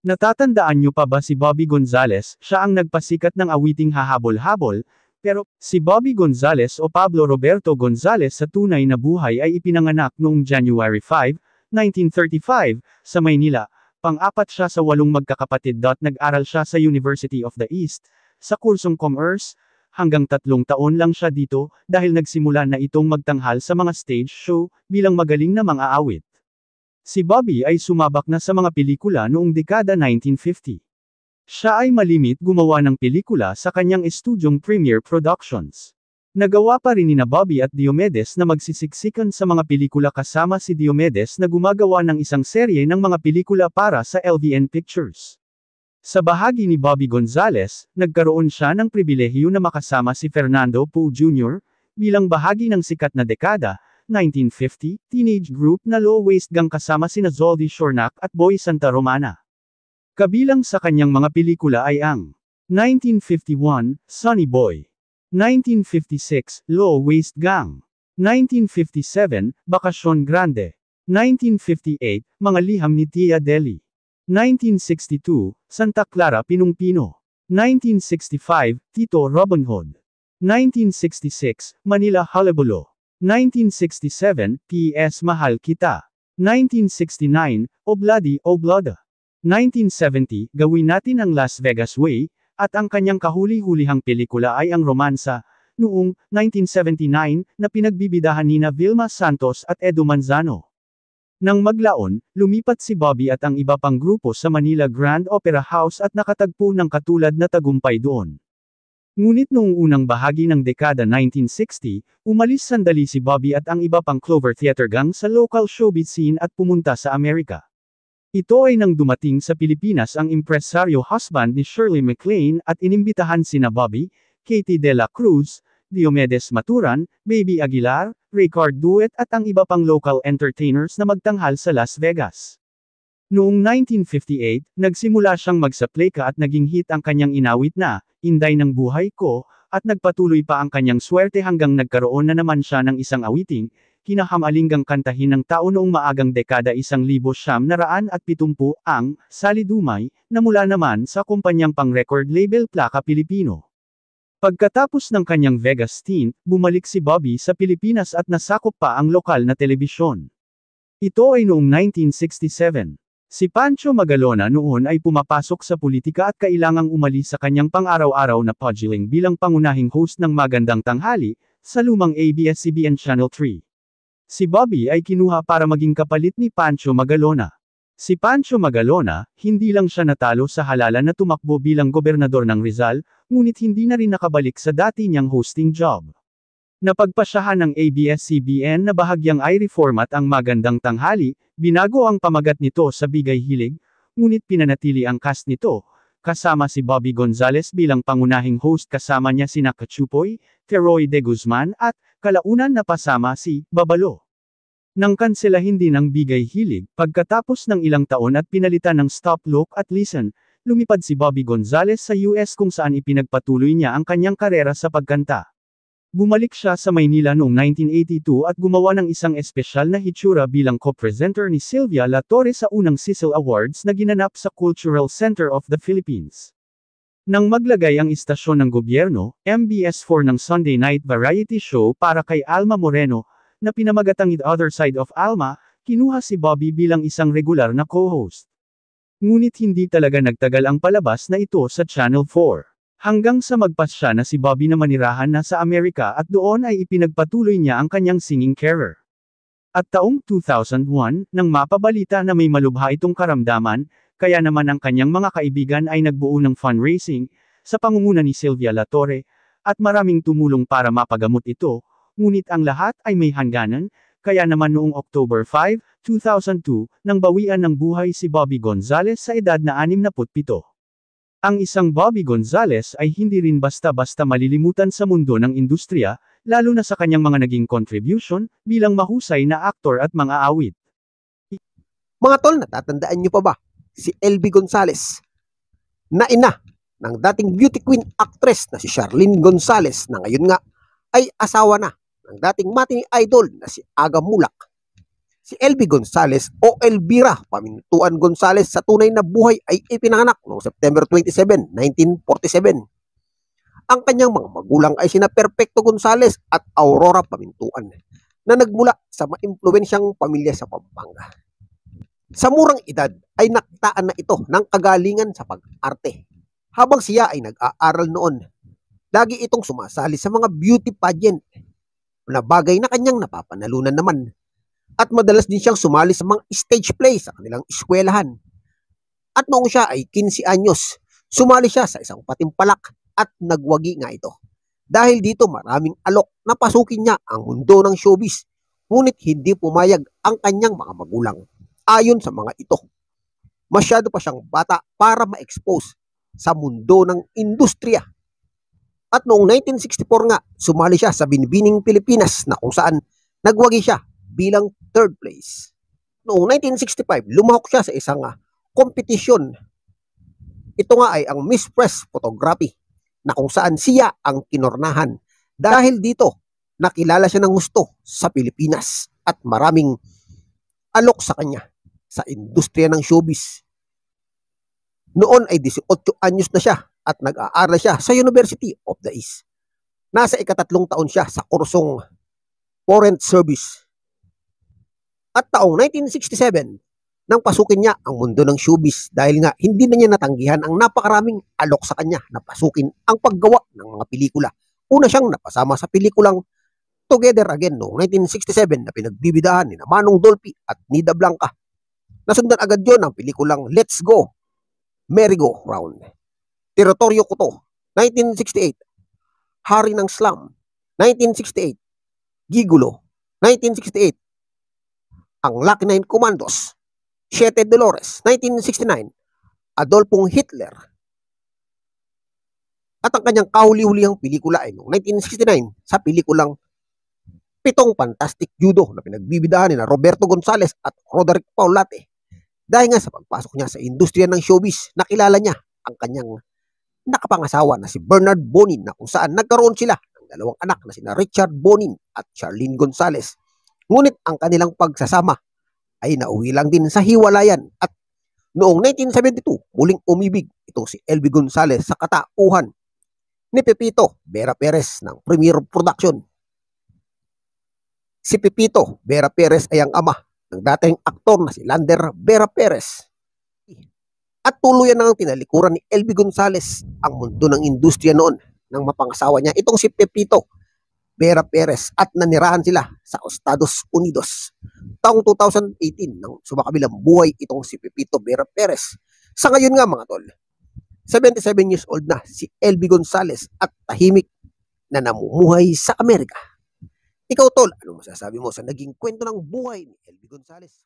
Natatandaan niyo pa ba si Bobby Gonzales? Siya ang nagpasikat ng awiting Hahabol-Habol, pero, si Bobby Gonzales o Pablo Roberto Gonzales sa tunay na buhay ay ipinanganak noong January 5, 1935, sa Maynila. Pang-apat siya sa 8 magkakapatid. Nag-aral siya sa University of the East, sa kursong Commerce, hanggang 3 taon lang siya dito, dahil nagsimula na itong magtanghal sa mga stage show, bilang magaling na mga awit. Si Bobby ay sumabak na sa mga pelikula noong dekada 1950. Siya ay malimit gumawa ng pelikula sa kanyang estudyong Premiere Productions. Nagawa pa rin nina Bobby at Diomedes na magsisiksikan sa mga pelikula kasama si Diomedes na gumagawa ng isang serye ng mga pelikula para sa LVN Pictures. Sa bahagi ni Bobby Gonzales, nagkaroon siya ng pribilehiyo na makasama si Fernando Poe Jr., bilang bahagi ng sikat na dekada, 1950, teenage group na Low Waist Gang kasama sina Zoldy Shornac at Boy Santa Romana. Kabilang sa kanyang mga pelikula ay ang 1951, Sonny Boy. 1956, Low Waist Gang. 1957, Bakasyon Grande. 1958, Mga Liham ni Tia Deli. 1962, Santa Clara Pinong-Pino. 1965, Tito Robin Hood. 1966, Manila Hullabaloo. 1967, P.S. Mahal Kita. 1969, Obladi Oblada. 1970, Gawin Natin ang Las Vegas Way, at ang kanyang kahuli-hulihang pelikula ay ang Romansa, noong 1979, na pinagbibidahan nina Vilma Santos at Edo Manzano. Nang maglaon, lumipat si Bobby at ang iba pang grupo sa Manila Grand Opera House at nakatagpo ng katulad na tagumpay doon. Ngunit noong unang bahagi ng dekada 1960, umalis sandali si Bobby at ang iba pang Clover Theater Gang sa local showbiz scene at pumunta sa Amerika. Ito ay nang dumating sa Pilipinas ang impresaryo husband ni Shirley MacLaine at inimbitahan sina Bobby, Katie De La Cruz, Diomedes Maturan, Baby Aguilar, Ricard Duet at ang iba pang local entertainers na magtanghal sa Las Vegas. Noong 1958, nagsimula siyang magsapleka at naging hit ang kanyang inawit na, Inday ng Buhay Ko, at nagpatuloy pa ang kanyang swerte hanggang nagkaroon na naman siya ng isang awiting, kinahamalingang kantahin ng tao noong maagang dekada 1970, ang Sali Dumay, na mula naman sa kumpanyang pang-record label Plaka Pilipino. Pagkatapos ng kanyang Vegas stint, bumalik si Bobby sa Pilipinas at nasakop pa ang lokal na telebisyon. Ito ay noong 1967. Si Pancho Magalona noon ay pumapasok sa politika at kailangang umalis sa kanyang pang-araw-araw na pugiling bilang pangunahing host ng Magandang Tanghali, sa lumang ABS-CBN Channel 3. Si Bobby ay kinuha para maging kapalit ni Pancho Magalona. Si Pancho Magalona, hindi lang siya natalo sa halalan na tumakbo bilang gobernador ng Rizal, ngunit hindi na rin nakabalik sa dati niyang hosting job. Napagpasyahan ng ABS-CBN na bahagyang i-reformat ang Magandang Tanghali, binago ang pamagat nito sa Bigay Hilig, ngunit pinanatili ang cast nito, kasama si Bobby Gonzales bilang pangunahing host kasama niya sina Kachupoy, Teroy de Guzman at, kalaunan na pasama si Babalo. Nang kanselahin din ang Bigay Hilig, pagkatapos ng ilang taon at pinalitan ng Stop Look at Listen, lumipad si Bobby Gonzales sa US kung saan ipinagpatuloy niya ang kanyang karera sa pagkanta. Bumalik siya sa Maynila noong 1982 at gumawa ng isang espesyal na hitsura bilang co-presenter ni Sylvia La Torre sa unang Cecil Awards na ginanap sa Cultural Center of the Philippines. Nang maglagay ang istasyon ng gobyerno, MBS4 ng Sunday night variety show para kay Alma Moreno, na pinamagatang The Other Side of Alma, kinuha si Bobby bilang isang regular na co-host. Ngunit hindi talaga nagtagal ang palabas na ito sa Channel 4. Hanggang sa magpasya na si Bobby na manirahan na sa Amerika at doon ay ipinagpatuloy niya ang kanyang singing career. At taong 2001, nang mapabalita na may malubha itong karamdaman, kaya naman ang kanyang mga kaibigan ay nagbuo ng fundraising, sa pangunguna ni Sylvia La Torre, at maraming tumulong para mapagamot ito, ngunit ang lahat ay may hangganan, kaya naman noong October 5, 2002, nang bawian ng buhay si Bobby Gonzales sa edad na 67. Ang isang Bobby Gonzales ay hindi rin basta-basta malilimutan sa mundo ng industriya, lalo na sa kanyang mga naging contribution, bilang mahusay na aktor at mga awit. Mga tol, natatandaan niyo pa ba? Si LB Gonzales, na ina ng dating beauty queen actress na si Charlene Gonzales na ngayon nga ay asawa na ng dating matinee idol na si Aga Mulak. Si LB Gonzales o Elvira Pamintuan Gonzales sa tunay na buhay ay ipinanganak noong September 27, 1947. Ang kanyang mga magulang ay sina Perfecto Gonzales at Aurora Pamintuan na nagmula sa maimpluwensyang pamilya sa Pampanga. Sa murang edad ay nakitaan na ito ng kagalingan sa pag-arte. Habang siya ay nag-aaral noon, lagi itong sumasali sa mga beauty pageant na bagay na kanyang napapanalunan naman. At madalas din siyang sumali sa mga stage play sa kanilang eskwelahan. At noong siya ay 15 anyos, sumali siya sa isang patimpalak at nagwagi nga ito. Dahil dito maraming alok na pasukin niya ang mundo ng showbiz, ngunit hindi pumayag ang kanyang mga magulang. Ayon sa mga ito, masyado pa siyang bata para ma-expose sa mundo ng industriya. At noong 1964 nga, sumali siya sa Binibining Pilipinas na kung saan nagwagi siya bilang third place. Noong 1965, lumahok siya sa isang kompetisyon. Ito nga ay ang Miss Press Photography na kung saan siya ang kinornahan. Dahil dito, nakilala siya ng gusto sa Pilipinas at maraming alok sa kanya sa industriya ng showbiz. Noon ay 18 anyos na siya at nag-aaral siya sa University of the East. Nasa ika-3 taon siya sa kursong Foreign Service. At taong 1967, nang pasukin niya ang mundo ng showbiz dahil nga hindi na niya natanggihan ang napakaraming alok sa kanya na pasukin ang paggawa ng mga pelikula. Una siyang napasama sa pelikulang Together Again noong 1967 na pinagbibidahan ni Manong Dolphy at Nida Blanca. Nasundan agad yon ang pelikulang Let's Go, Merry Go Round, Teritoryo Kuto, 1968, Hari ng Slum, 1968, Gigulo, 1968, Ang Lucky Nine Commandos, Siete Dolores, 1969, Adolfong Hitler. At ang kanyang kahuli-hulihang pelikula ay noong 1969 sa pelikulang Pitong Fantastic Judo na pinagbibidahan ni Roberto Gonzales at Roderick Paulate. Dahil nga sa pagpasok niya sa industriya ng showbiz, nakilala niya ang kanyang nakapangasawa na si Bernard Bonin na kung saan nagkaroon sila ng 2 anak na sina Richard Bonin at Charlene Gonzales. Ngunit ang kanilang pagsasama ay nauwi lang din sa hiwalayan at noong 1972 muling umibig itong si LB Gonzales sa katauhan ni Pepito Vera Perez ng Premier Production. Si Pepito Vera Perez ay ang ama ng dating aktor na si Lander Vera Perez. At tuluyan nang tinalikuran ni LB Gonzales ang mundo ng industriya noon nang mapangasawa niya itong si Pepito Vera Perez at nanirahan sila sa Estados Unidos. Taong 2018 nang sumakabilang buhay itong si Pepito Vera Perez. Sa ngayon nga mga tol, 77 years old na si LB Gonzales at tahimik na namumuhay sa Amerika. Ikaw tol, ano masasabi mo sa naging kwento ng buhay ni LB Gonzales?